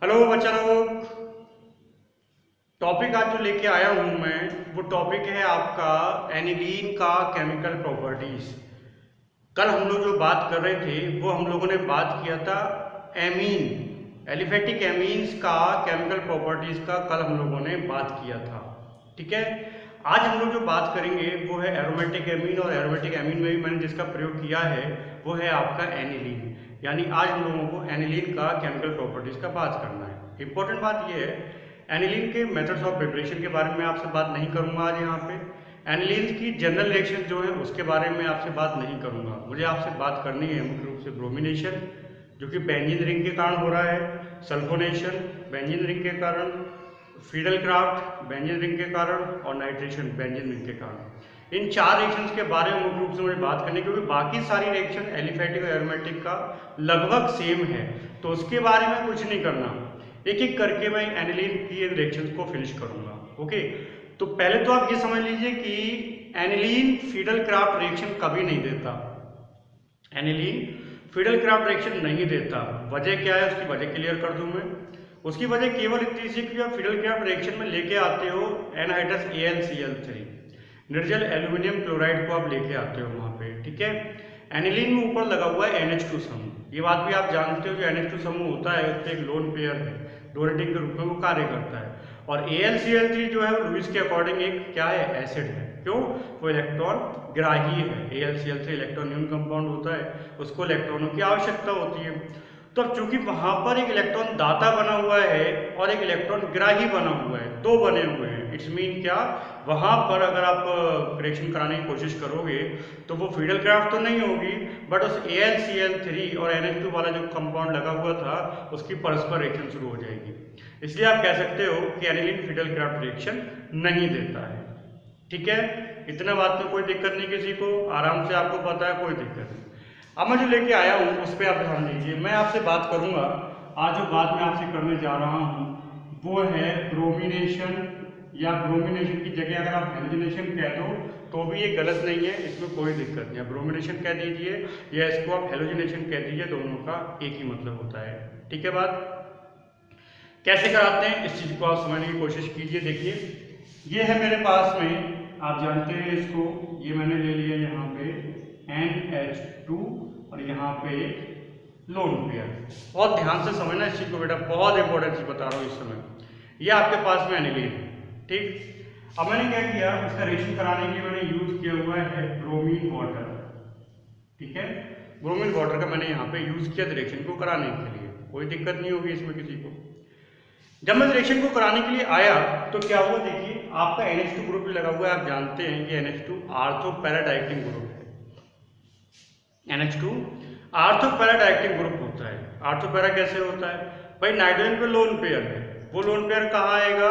Hello बच्चा लोग। Topic आज जो लेके आया हूं मैं, वो टॉपिक है आपका एनिलीन का केमिकल प्रॉपर्टीज। कल हम लोग जो बात कर रहे थे वो हम लोगों ने बात किया था एमीन एलिफेटिक एमीन्स का केमिकल प्रॉपर्टीज का कल हम लोगों ने बात किया था। ठीक है, आज हम लोग जो बात करेंगे वो है एरोमेटिक एमीन, और एरोमेटिक एमीन में भी मैंने जिसका प्रयोग किया है वो है आपका एनिलीन। यानी आज हम लोगों को एनिलीन का केमिकल प्रॉपर्टीज का बात करना है। इंपॉर्टेंट बात यह है, एनिलीन के मेथड्स ऑफ प्रिपरेशन के बारे में आपसे बात नहीं करूंगा आज यहाँ पे। एनिलीन की जनरल रिएक्शन जो है उसके बारे में आपसे बात नहीं करूंगा। मुझे आपसे बात करनी है मुख्य रूप से ब्रोमिनेशन, जो कि बेंजीन रिंग के कारण हो रहा है, सल्फोनेशन बेंजीन रिंग के कारण, फीडल क्राफ्ट बेंजीन रिंग के कारण, और नाइट्रेशन बेंजीन रिंग के कारण। इन चार रिएक्शंस के बारे में मुख्य रूप से मुझे बात करनी है, क्योंकि बाकी सारी रिएक्शन एलिफेटिक और एरोमेटिक का लगभग सेम है, तो उसके बारे में कुछ नहीं करना। एक एक करके मैं एनिलीन की रिएक्शंस को फिनिश करूंगा। ओके, तो पहले तो आप ये समझ लीजिए कि एनिलीन फीडल क्राफ्ट रिएक्शन कभी नहीं देता। एनिलीन फीडल क्राफ्ट रिएक्शन नहीं देता। वजह क्या है, उसकी वजह क्लियर कर दूं मैं। उसकी वजह केवल इतनी सी कि आप फीडल क्राफ्ट रिएक्शन में लेके आते हो एनहाइड्रस AlCl3, निर्जल एल्यूमिनियम क्लोराइड को आप लेके आते हो वहां पे। ठीक है, एनिलीन में ऊपर लगा हुआ है NH2 समूह। ये बात भी आप जानते हो कि NH2 समूह होता है, उससे एक लोन पेयर है, डोनेटिंग के रूप में वो कार्य करता है। और AlCl3 जो है वो लुईस के अकॉर्डिंग एक क्या है, एसिड है। क्यों? वो इलेक्ट्रॉन ग्राही है। AlCl3 इलेक्ट्रॉन न्यून कंपाउंड होता है, उसको इलेक्ट्रॉनों की आवश्यकता होती है। तो अब चूंकि वहां पर एक इलेक्ट्रॉन दाता बना हुआ है और एक इलेक्ट्रॉन ग्राही बना हुआ है, दो बने हुए हैं, इट्स मीन क्या, वहां पर अगर आप रिएक्शन कराने की कोशिश करोगे तो वो फीडल क्राफ्ट तो नहीं होगी, बट उस AlCl3 और NH2 वाला जो कंपाउंड लगा हुआ था उसकी परस्पर रिएक्शन शुरू हो जाएगी। इसलिए आप कह सकते हो कि एनिलीन फीडल क्राफ्ट रिएक्शन नहीं देता है। ठीक है, इतना बात में कोई दिक्कत नहीं, किसी को आराम से आपको पता है, कोई दिक्कत नहीं। अब मैं जो लेके आया हूँ उस पर आप ध्यान दीजिए। मैं आपसे बात करूंगा आज, जो बात मैं आपसे करने जा रहा हूँ वो है ब्रोमिनेशन, या ब्रोमिनेशन की जगह अगर आप हेलोजिनेशन कह दो तो भी ये गलत नहीं है, इसमें कोई दिक्कत नहीं है। ब्रोमिनेशन कह दीजिए या इसको आप हेलोजिनेशन कह दीजिए, दोनों का एक ही मतलब होता है। ठीक है, बात कैसे कराते हैं इस चीज को आप समझने की कोशिश कीजिए। देखिए, ये है मेरे पास में, आप जानते हैं इसको, ये मैंने ले लिया यहाँ पे NH2 और यहाँ पे लोन पेयर। बहुत ध्यान से समझना इस चीज को बेटा, बहुत इंपॉर्टेंट चीज बता रहा हूँ इस समय। ये आपके पास में एनिलीन है। ठीक, अब मैंने क्या किया, इसका रिएक्शन कराने के लिए मैंने यूज किया हुआ है ब्रोमीन वाटर। ठीक है, ब्रोमीन वाटर का मैंने यहाँ पे यूज किया रिएक्शन को कराने के लिए, कोई दिक्कत नहीं होगी इसमें किसी को। जब मैं रिएक्शन को कराने के लिए आया तो क्या हुआ, देखिए आपका NH2 ग्रुप भी लगा हुआ है। आप जानते हैं कि NH2 ortho para directing group है। NH2 ortho para directing group होता है। आर्थो पैरा कैसे होता है भाई, नाइट्रोजन पे लोन पेयर है, वो लोन पेयर कहाँ आएगा,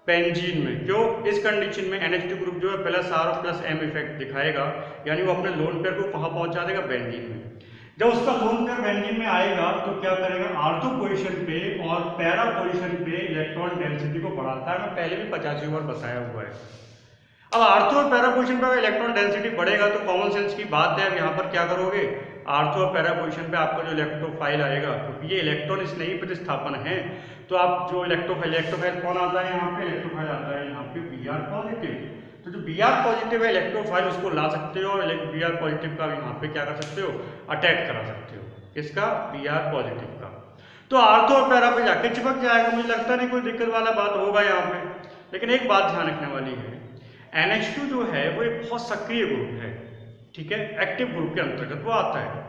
बेंजीन में। क्यों? इस कंडीशन में NH2 ग्रुप जो है प्लस R और प्लस M इफेक्ट दिखाएगा, यानी वो अपने लोन पेयर को कहाँ पहुंचा देगा, बेंजीन में। जब उसका लोन पेयर बेंजीन में आएगा तो क्या करेगा, आर्थो पोजीशन पे और पैरा पोजीशन पे इलेक्ट्रॉन डेंसिटी को बढ़ाता है। मैं पहले भी 85 बार बताया हुआ है। अब आर्थो और पैरा पोजीशन पे अगर इलेक्ट्रॉन डेंसिटी बढ़ेगा तो कॉमन सेंस की बात है, अब यहाँ पर क्या करोगे, आर्थो और पैरा पोजीशन पे आपका जो इलेक्ट्रोफाइल आएगा, क्योंकि ये इलेक्ट्रॉन इस नहीं प्रतिस्थापन है, तो आप जो इलेक्ट्रोफाइल कौन आता है यहाँ पे, इलेक्ट्रोफाइल आता है यहाँ पे Br पॉजिटिव। तो जो Br पॉजिटिव है इलेक्ट्रोफाइल, उसको ला सकते हो और Br पॉजिटिव का यहाँ पे क्या कर सकते हो, अटैक करा सकते हो। किसका? Br पॉजिटिव का। तो आर्थो और पैरा पे जाके चिपक जाएगा। मुझे लगता नहीं कोई दिक्कत वाला बात होगा यहाँ पे, लेकिन एक बात ध्यान रखने वाली है, NH2 जो है वो एक बहुत सक्रिय ग्रुप है। ठीक है, एक्टिव ग्रुप के अंतर्गत वो आता है।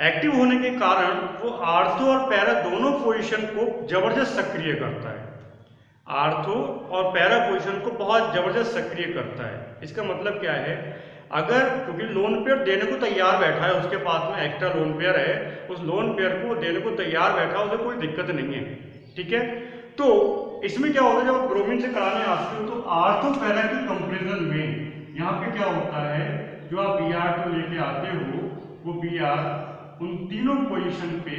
एक्टिव होने के कारण वो आर्थो और पैरा दोनों पोजीशन को जबरदस्त सक्रिय करता है। आर्थो और पैरा पोजीशन को बहुत जबरदस्त सक्रिय करता है। इसका मतलब क्या है, अगर क्योंकि लोन पेयर देने को तैयार बैठा है, उसके पास में एक्स्ट्रा लोन पेयर है, उस लोन पेयर को देने को तैयार बैठा है, उसे कोई दिक्कत नहीं है। ठीक है, तो इसमें क्या होता है, जब ब्रोमीन से कराने आते हो तो आर्थो पैरा की कंपेरिजन में यहाँ पे क्या होता है, जो आप Br को लेके आते हो वो Br उन तीनों पोजीशन पे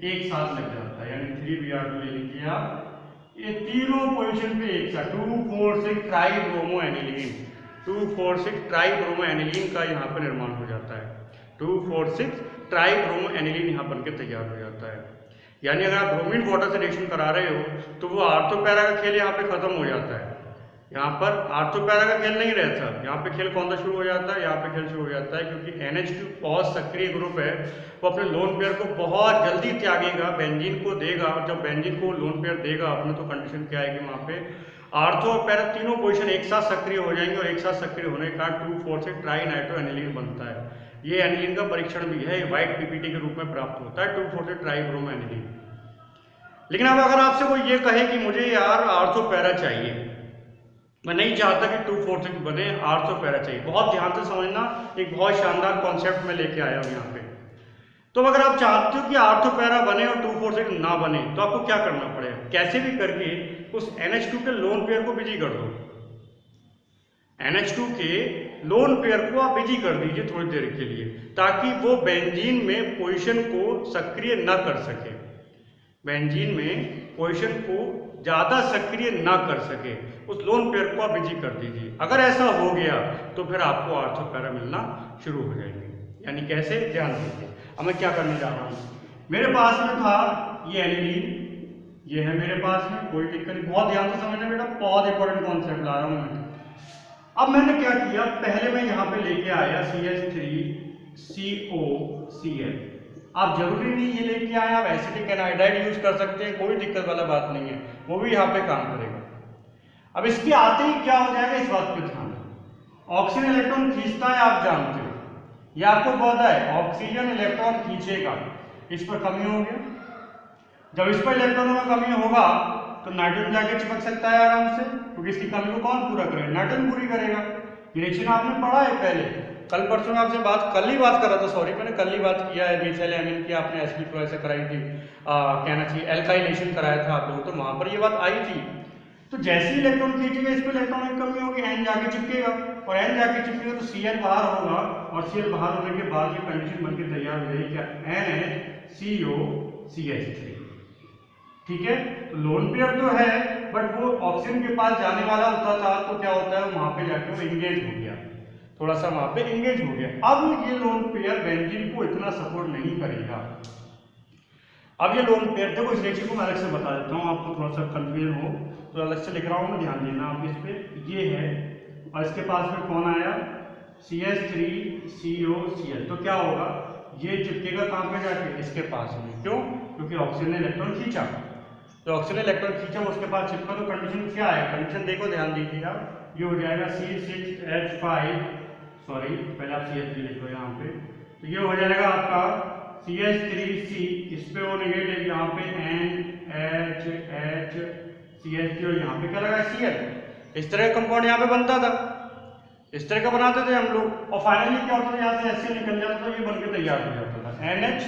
एक साथ लग जाता है, यानी 3Br ले लीजिए आप, ये तीनों पोजीशन पे एक साथ 2,4,6 ट्राइब्रोमो एनिलीन, 2,4,6 ट्राइब्रोमो एनिलीन का यहाँ पर निर्माण हो जाता है। 2,4,6 ट्राइब्रोमो एनिलीन यहाँ बनकर तैयार हो जाता है। यानी अगर आप ब्रोमीन वाटर से रिएक्शन करा रहे हो तो वो आर्थो पैरा का खेल यहाँ पे खत्म हो जाता है। यहाँ पर आर्थो पैरा का खेल नहीं रहता, यहाँ पे खेल कौन सा शुरू हो जाता है, यहाँ पे खेल शुरू हो जाता है, क्योंकि NH2 पॉज सक्रिय ग्रुप है, वो अपने लोन पेयर को बहुत जल्दी त्यागेगा, बेंजीन को देगा, और जब बेंजीन को लोन पेयर देगा अपने, तो कंडीशन क्या आएगी वहाँ पे आर्थो और पैरा तीनों पोजीशन एक साथ सक्रिय हो जाएंगे, और एक साथ सक्रिय होने के कारण 2,4 से ट्राई नाइट्रो एनिलीन बनता है। ये एनिलीन का परीक्षण भी है, व्हाइट PPT के रूप में प्राप्त होता है 2,4 से ट्राई ब्रोमो एनिलीन। लेकिन अब अगर आपसे कोई ये कहे कि मुझे यार आर्थो पैरा चाहिए, मैं नहीं चाहता कि 2,4 बने, आर्थो पैरा चाहिए, बहुत ध्यान से समझना, एक बहुत शानदार कॉन्सेप्ट में लेके आया हूँ यहाँ पे। तो अगर आप चाहते हो कि आर्थो पैरा बने और 2,4 ना बने, तो आपको क्या करना पड़ेगा, कैसे भी करके उस NH2 के लोन पेयर को बिजी कर दो। NH2 के लोन पेयर को आप बिजी कर दीजिए थोड़ी देर के लिए, ताकि वो बेंजीन में पोजीशन को सक्रिय न कर सके, बेंजीन में पोजीशन को ज़्यादा सक्रिय ना कर सके, उस लोन पेयर को आप बिजी कर दीजिए। अगर ऐसा हो गया तो फिर आपको आर्थो पैरा मिलना शुरू हो जाएंगे। यानी कैसे, ध्यान दीजिए। अब मैं क्या करने जा रहा हूँ, मेरे पास में था ये एनिलीन, ये है मेरे पास में, कोई दिक्कत नहीं, बहुत ध्यान से समझना बेटा, बहुत इंपॉर्टेंट कॉन्सेप्ट ला रहा हूँ मैं। अब मैंने क्या किया, पहले मैं यहाँ पे लेके आया CH3COCl। आप जरूरी नहीं ये लेके आए, आप एसिटिक एनाहाइड्राइड यूज कर सकते हैं, कोई दिक्कत वाला बात नहीं है, वो भी यहाँ पे काम करेगा। अब इसके आते ही क्या हो जाएगा, इस बात पे ध्यान दो। ऑक्सीजन इलेक्ट्रॉन खींचता है, आप जानते हो, ये आपको पता है, ऑक्सीजन इलेक्ट्रॉन खींचेगा, इस पर कमी हो गया। जब इस पर इलेक्ट्रॉनों में कमी होगा तो नाइट्रोजन जाके चिपक सकता है आराम से, क्योंकि इसकी कमी को कौन पूरा करेगा, नाइट्रोजन पूरी करेगा। रिएक्शन आपने पढ़ा है पहले, कल परसों में आपसे कल ही बात कर रहा था, सॉरी मैंने कल ही बात किया है, मिथाइल एमीन की आपने Sp2 से कराई थी, कहना चाहिए एल्काइलेशन कराया था आप लोगों, तो वहां पर ये बात आई थी। तो जैसे ही इलेक्ट्रॉन खींचेगा, इस पर इलेक्ट्रॉन की कमी होगी, N जाके चिपकेगा, और N जाके चिपकेगा तो Cl बाहर होगा, और Cl बाहर होने के बाद ये कंडीशन बनकर तैयार हो जाएगी क्या, NHCOCH3। ठीक है, तो लोन पेयर तो है, बट वो ऑक्सीजन के पास जाने वाला होता था, तो क्या होता है, वहां पे जाके वो इंगेज हो गया, थोड़ा सा वहां पे इंगेज हो गया। अब ये लोन पेयर बेंजीन को इतना सपोर्ट नहीं करेगा। अब ये लोन पेयर, देखो इस रिएक्शन को मैं अलग से बता देता हूँ, आपको थोड़ा सा कंफ्यूजन हो तो अलग से लिख रहा हूँ मैं, ध्यान देना आप इस पे। ये है, और इसके पास में कौन आया, CH3COCl, तो क्या होगा, ये चिपकेगा कहाँ पे जाके, इसके पास में, क्यों, क्योंकि ऑक्सीजन ने इलेक्ट्रॉन खींचा, तो ऑक्सीजन ने इलेक्ट्रॉन खींचा, उसके पास चिपका, तो कंडीशन क्या है, कंडीशन देखो, ध्यान दीजिए आप, ये हो जाएगा C6H5, सॉरी पहले आप CH3 लिख लो यहाँ पे, तो ये हो जाएगा आपका CH3C, इस पे वो नेगेटिव, यहाँ पे NHH CH3, और यहाँ पे क्या लगा, Cl। इस तरह का कंपाउंड यहाँ पे बनता था, इस तरह का बनाते थे हम लोग, और फाइनली क्या होता था, यहाँ से HCl निकल जाता था, ये बनकर तैयार हो जाता था। NH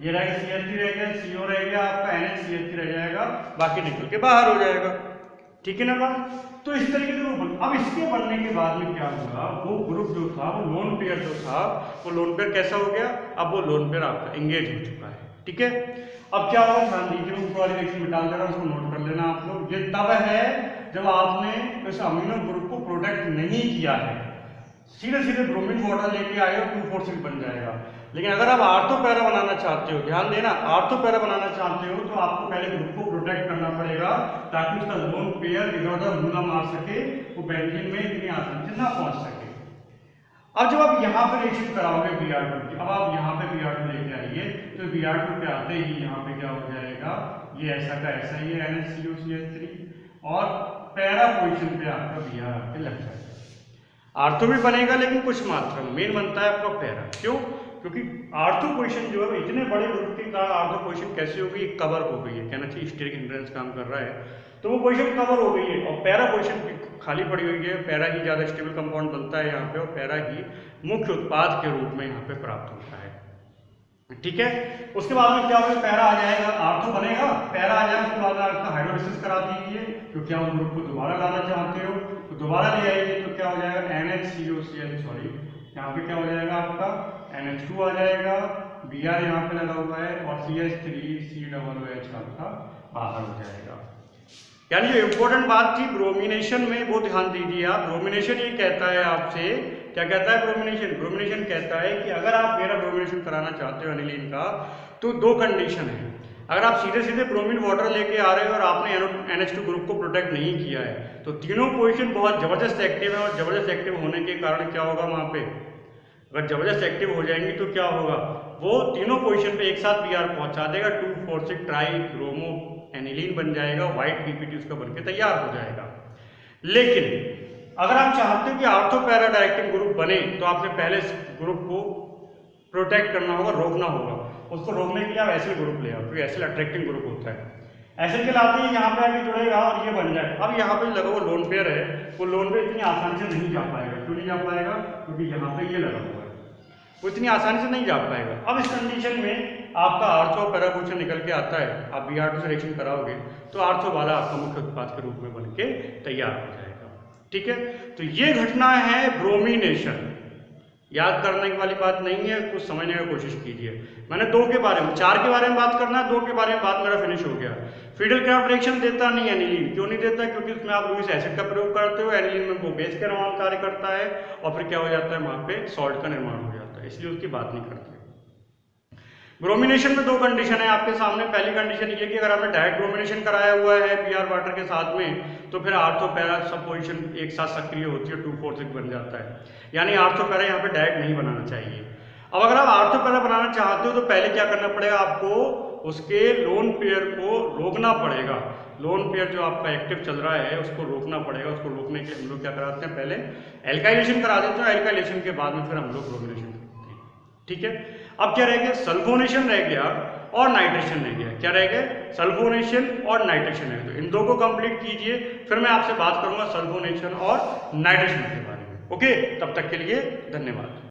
ये रहेगा, CH3 रह गया, CO रह गया आपका, NHCH3 रह जाएगा, बाकी निकल के बाहर हो जाएगा। ठीक है ना बात, तो इस तरीके से वो अब इसके बनने के बाद में क्या होगा, वो ग्रुप जो था, वो लोन पेयर जो था, वो लोन पेयर कैसा हो गया, अब वो लोन पेयर आपका एंगेज हो चुका है। ठीक है, अब क्या होगा, ध्यान दीजिए, ऊपर वाली रिएक्शन मिटा देना, उसको नोट कर लेना आप लोग। ये तब है जब आपने इस अमीनो ग्रुप को प्रोटेक्ट नहीं किया है, सीधे सीधे ब्रोमीन वाटर लेके आए हो, 2,4 बन जाएगा। लेकिन अगर आप आर्थो पैरा बनाना चाहते हो, ध्यान देना, आर्थो पैरा बनाना चाहते हो तो आपको पहले ग्रुप को प्रोटेक्ट करना पड़ेगा, ताकि उसका लोन पेयर इधर उधर मुंह ना मार सके, वो बेंजीन में इतनी आसानी से ना पहुंच सके। अब जब आप यहाँ पे रिएक्शन कराओगे Br2 की, अब आप यहाँ पे Br2 लेके आइए, तो Br2 पे आते ही यहाँ पे क्या हो जाएगा, ये ऐसा का ऐसा ही है NHCOCH3, और पैरा पोजिशन पे आपका Br आके लग जाएगा। आर्थो भी बनेगा लेकिन कुछ मात्रा में, मेन बनता है आपका पैरा, क्यों, क्योंकि आर्थो पोजीशन जो है इतने बड़े ग्रुप के कारण आर्थो पोजीशन कैसे हो गई, कवर हो गई है, कहना चाहिए स्टीरिक हिंड्रेंस काम कर रहा है, तो वो पोजीशन कवर हो गई है, और पैरा पोजीशन खाली पड़ी हुई है। पैरा ही ज़्यादा स्टेबल कंपाउंड बनता है यहाँ पे, और पैरा ही मुख्य उत्पाद के रूप में यहाँ पे प्राप्त होता है। ठीक है, उसके बाद में क्या होगा, पैरा आ जाएगा, आर्थो बनेगा, पैरा आ जाएगा, उसके बाद आपका हाइड्रोलिसिस करा दीजिए, क्योंकि आप ग्रुप को दोबारा लाना चाहते हो, तो दोबारा ले आइए, तो क्या हो जाएगा, NHCOCl, सॉरी यहाँ पे क्या हो जाएगा आपका NH2 आ जाएगा, Br यहाँ पे लगा हुआ है, और CH3COOH आपका बाहर हो जाएगा। यानी जो इंपॉर्टेंट बात थी ब्रोमिनेशन में, वो ध्यान दीजिए आप। ब्रोमिनेशन ये कहता है आपसे, क्या कहता है ब्रोमिनेशन, ब्रोमिनेशन कहता है कि अगर आप मेरा ब्रोमिनेशन कराना चाहते हो एनिलीन का, तो दो कंडीशन है। अगर आप सीधे सीधे ब्रोमीन वाटर लेके आ रहे हो और आपने NH2 ग्रुप को प्रोटेक्ट नहीं किया है तो तीनों पोजीशन बहुत ज़बरदस्त एक्टिव है, और ज़बरदस्त एक्टिव होने के कारण क्या होगा वहाँ पे, अगर ज़बरदस्त एक्टिव हो जाएंगी तो क्या होगा, वो तीनों पोजीशन पे एक साथ Br पहुंचा देगा, 2,4,6 ट्राई ब्रोमो एनिलीन बन जाएगा, व्हाइट PPT उसका बनके तैयार हो जाएगा। लेकिन अगर आप चाहते हो कि ऑर्थो पैरा डायरेक्टिंग ग्रुप बने तो आपने पहले इस ग्रुप को प्रोटेक्ट करना होगा, रोकना होगा। उसको रोकने के लिए आप एसिल ग्रुप ले आओ, क्योंकि एसिल अट्रैक्टिंग ग्रुप होता है। एसिल के लाते ही यहाँ पे आके जुड़ेगा और ये बन जाए। अब यहाँ पे लगा वो लोन पेयर है, वो लोन पेयर इतनी आसानी से नहीं जा पाएगा। क्यों नहीं जा पाएगा? क्योंकि यहाँ पे ये लगा हुआ है, वो इतनी आसानी से नहीं जा पाएगा। अब इस कंडीशन में आपका आर्थो पैरा क्वेश्चन निकल के आता है, आप Br2 से रिएक्शन कराओगे तो आर्थो वाला आपका मुख्य उत्पाद के रूप में बन के तैयार हो जाएगा। ठीक है, तो ये घटना है ब्रोमिनेशन। याद करने वाली बात नहीं है, कुछ समझने की कोशिश कीजिए। मैंने 2 के बारे में, 4 के बारे में बात करना है, 2 के बारे में बात मेरा फिनिश हो गया। फिडल क्राफ्ट रिएक्शन देता नहीं एनिलीन, क्यों नहीं देता? क्योंकि उसमें आप लुईस एसिड का प्रयोग करते हो, एनिलीन में वो बेस का निर्माण कार्य करता है और फिर क्या हो जाता है, वहां पे सॉल्ट का निर्माण हो जाता है, इसलिए उसकी बात नहीं करते। ब्रोमिनेशन में 2 कंडीशन है आपके सामने। पहली कंडीशन ये कि अगर आपने डायरेक्ट ब्रोमिनेशन कराया हुआ है Br वाटर के साथ में तो फिर आर्थो पैरा सब पोजिशन एक साथ सक्रिय होती है, 2,4,6 बन जाता है, यानी आर्थो पैरा यहाँ पे डायरेक्ट नहीं बनाना चाहिए। अब अगर आप आर्थो पैरा बनाना चाहते हो तो पहले क्या करना पड़ेगा, आपको उसके लोन पेयर को रोकना पड़ेगा। लोन पेयर जो आपका एक्टिव चल रहा है उसको रोकना पड़ेगा। उसको रोकने के हम लोग क्या कराते हैं, पहले एल्काइलेशन करा देते हैं, एल्काइलेशन के बाद में फिर हम लोग ब्रोमिनेशन करते हैं। ठीक है, अब क्या रह गया, सल्फोनेशन रह गया और नाइट्रेशन रह गया। क्या रह गया, सल्फोनेशन और नाइट्रेशन है। तो इन 2 को कंप्लीट कीजिए, फिर मैं आपसे बात करूंगा सल्फोनेशन और नाइट्रेशन के बारे में। ओके, तब तक के लिए धन्यवाद।